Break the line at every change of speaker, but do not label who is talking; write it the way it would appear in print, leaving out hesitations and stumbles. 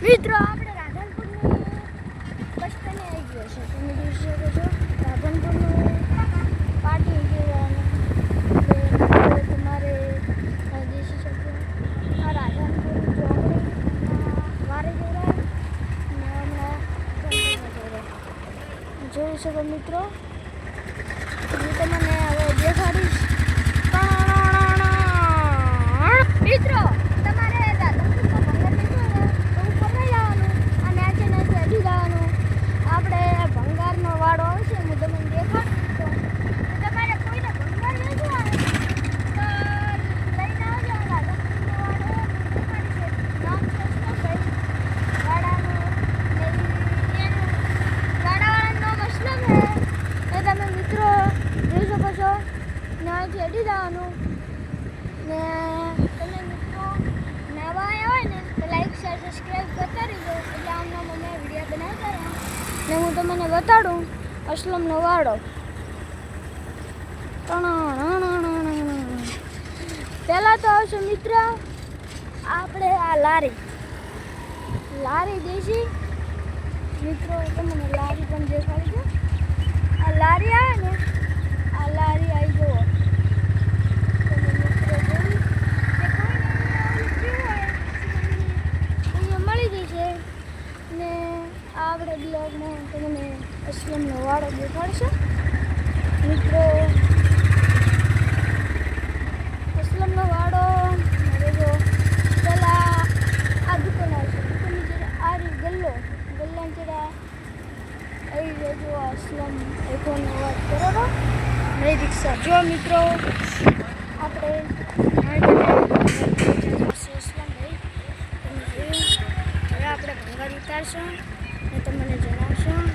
મિત્રો આપણે રાધનપુરની બસ સ્ટેન્ડે આવી ગયો છે. તમે જોઈ શકો છો રાધનપુરનું પાર્ટી જોવાનું તમારે દેશી શકો આ રાધનપુર ચોકડી વારે જોડાય ને હમણાં જોઈ શકો મિત્રો. હું તમને હવે દેખાડીશ. મિત્રો તમારે રાધનપુરમાં ભંગાર લીધું ને તો ઉપર નહીં જવાનું અને આજે નથી અડી જવાનું. આપણે ભંગારનો વાળો આવશે હું તમને દેખાડું. તો તમારે કોઈને ભંગાર લેવું હોય તો લઈને આવજો. રાધનપુરનો વાળો તમારી છે નામ છે અસલમભાઈ વાડાનું ને એનું વાડાવાળાનું નામ અસલમ છે. એ તમે મિત્રો જોઈ શકો છો ને આજે અડી જવાનું ને તમે મિત્રો નવા આવ્યા હોય ને તો લાઈક શેર સબસ્ક્રાઈબ કરતા રહેજો એટલે આમના મને વિડીયો બનાવતા રહે ને હું તમને બતાડું અસલમનો વાડો. પહેલાં તો આવશે મિત્ર આપણે આ લારી દેશી મિત્રો તમને લારી પણ દેખાડી દો. આ લારી આવે ને આ લારી આવી જુઓ. આપણે બ્લોગમાં તમને અસલમનો વાડો દેખાડશે મિત્રો. અસલમનો વાડો હવે જો પહેલાં આ દુકાન આવશે. દુકાનની જરા આ ગલ્લાની જરા આવી જો અસલમ એકોનો વાત કરો તો નહીં રિક્ષા જો મિત્રો આપણે અસલમભાઈ તમે જોયું. હવે આપણે ભંગાર ઉતારશું ને તમને જણાવશું